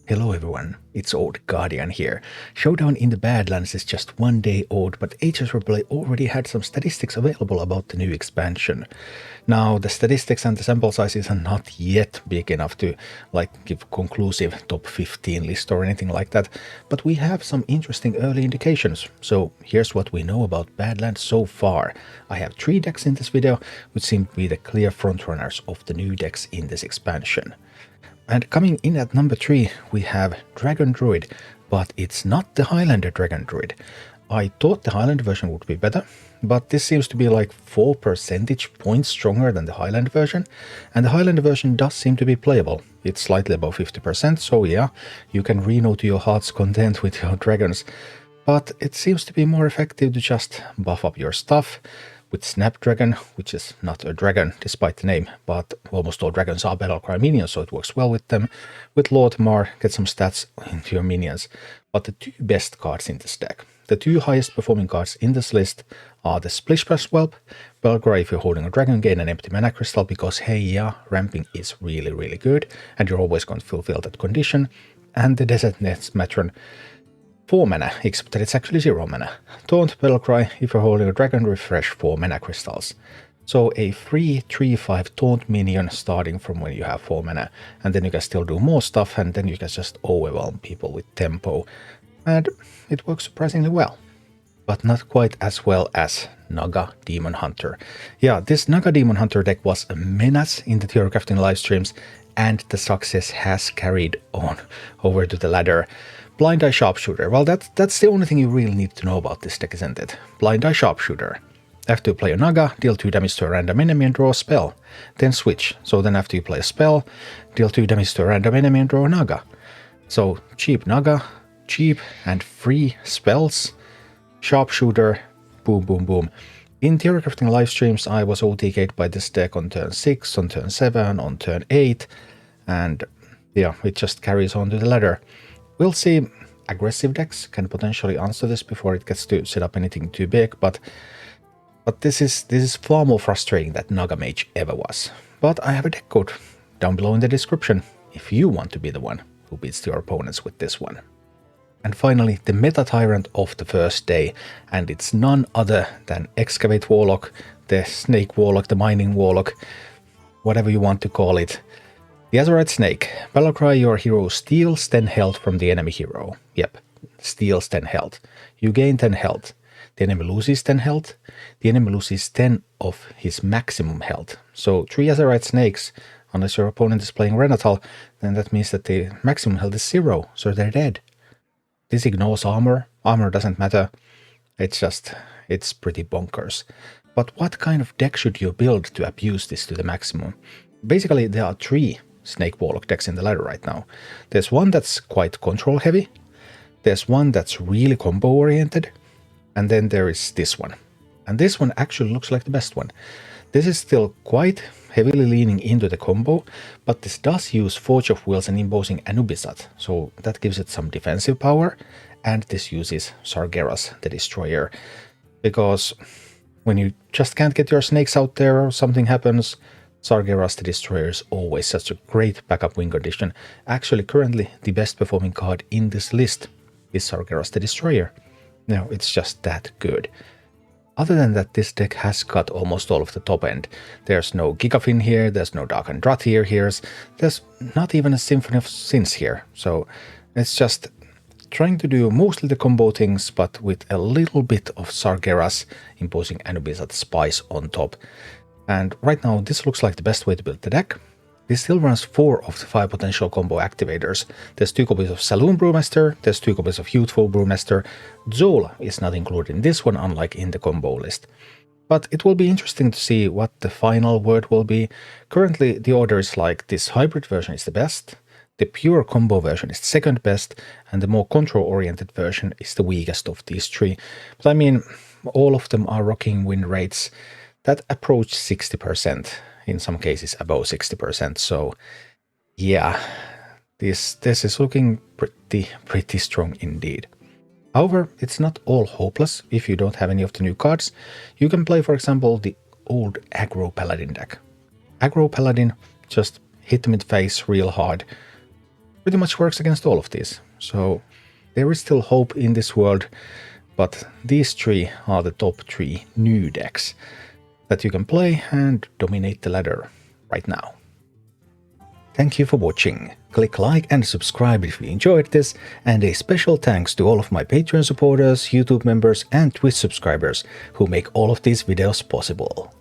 Hello everyone, it's Old Guardian here. Showdown in the Badlands is just 1 day old, but HSReplay already had some statistics available about the new expansion. Now, the statistics and the sample sizes are not yet big enough to give conclusive top 15 list or anything like that, but we have some interesting early indications. So here's what we know about Badlands so far. I have 3 decks in this video, which seem to be the clear frontrunners of the new decks in this expansion. And coming in at number 3, we have Dragon Druid, but it's not the Highlander Dragon Druid. I thought the Highlander version would be better, but this seems to be like 4 percentage points stronger than the Highlander version, and the Highlander version does seem to be playable. It's slightly above 50%, so yeah, you can reno to your heart's content with your dragons, but it seems to be more effective to just buff up your stuff with Snapdragon, which is not a dragon despite the name, but almost all dragons are Battlecry minions, so it works well with them. With Lord Mar, get some stats into your minions. But the 2 best cards in this deck, the 2 highest performing cards in this list, are the Splish Splash Whelp. Battlecry if you're holding a dragon, gain an empty mana crystal, because hey yeah, ramping is really good, and you're always going to fulfill that condition. And the Desert Nest Matron, 4 mana, except that it's actually 0 mana. Taunt, Battlecry, if you're holding a dragon, refresh 4 mana crystals. So a free 3/5 Taunt minion starting from when you have 4 mana, and then you can still do more stuff, and then you can just overwhelm people with tempo. And it works surprisingly well. But not quite as well as Naga Demon Hunter. Yeah, this Naga Demon Hunter deck was a menace in the theory crafting live streams, and the success has carried on over to the ladder. Blind Eye Sharpshooter. Well, that's the only thing you really need to know about this deck, isn't it? Blind Eye Sharpshooter. After you play a Naga, deal 2 damage to a random enemy and draw a spell. Then switch. So then after you play a spell, deal 2 damage to a random enemy and draw a Naga. So cheap Naga, cheap and free spells. Sharpshooter, boom, boom, boom. In theory crafting live streams, I was OTK'd by this deck on turn 6, on turn 7, on turn 8, and yeah, it just carries on to the ladder. We'll see. Aggressive decks can potentially answer this before it gets to set up anything too big, but this is far more frustrating than Naga Mage ever was. But I have a deck code down below in the description if you want to be the one who beats your opponents with this one. And finally, the meta tyrant of the first day, and it's none other than Excavate Warlock, the Snake Warlock, the Mining Warlock, whatever you want to call it. The Azurite Snake. Battlecry, your hero steals 10 health from the enemy hero. Yep, steals 10 health. You gain 10 health. The enemy loses 10 health. The enemy loses 10 of his maximum health. So 3 Azurite Snakes, unless your opponent is playing Renatal, then that means that the maximum health is 0, so they're dead. This ignores armor. Armor doesn't matter. It's pretty bonkers. But what kind of deck should you build to abuse this to the maximum? Basically, there are 3 Snake Warlock decks in the ladder right now. There's one that's quite control heavy, there's one that's really combo oriented, and then there is this one. And this one actually looks like the best one. This is still quite heavily leaning into the combo, but this does use Forge of Wills and Imposing Anubisat, so that gives it some defensive power, and this uses Sargeras, the Destroyer, because when you just can't get your snakes out there or something happens, Sargeras the Destroyer is always such a great backup win condition. Actually, currently, the best performing card in this list is Sargeras the Destroyer. Now, it's just that good. Other than that, this deck has got almost all of the top end. There's no Gigafin here, there's no Dark and Drought here, there's not even a Symphony of Sins here. So it's just trying to do mostly the combo things, but with a little bit of Sargeras, Imposing Anubisat Spice on top. And right now, this looks like the best way to build the deck. This still runs 4 of the 5 potential combo activators. There's 2 copies of Saloon Brewmaster, there's 2 copies of Youthful Brewmaster. Zola is not included in this one, unlike in the combo list. But it will be interesting to see what the final word will be. Currently, the order is like this hybrid version is the best, the pure combo version is the second best, and the more control-oriented version is the weakest of these 3. But I mean, all of them are rocking win rates that approach 60%, in some cases above 60%, so yeah, this is looking pretty strong indeed. However, it's not all hopeless if you don't have any of the new cards. You can play, for example, the old Aggro Paladin deck. Aggro Paladin, just hit them in the face real hard, pretty much works against all of these. So there is still hope in this world, but these 3 are the top 3 new decks that you can play and dominate the ladder right now. Thank you for watching. Click like and subscribe if you enjoyed this, and a special thanks to all of my Patreon supporters, YouTube members and Twitch subscribers who make all of these videos possible.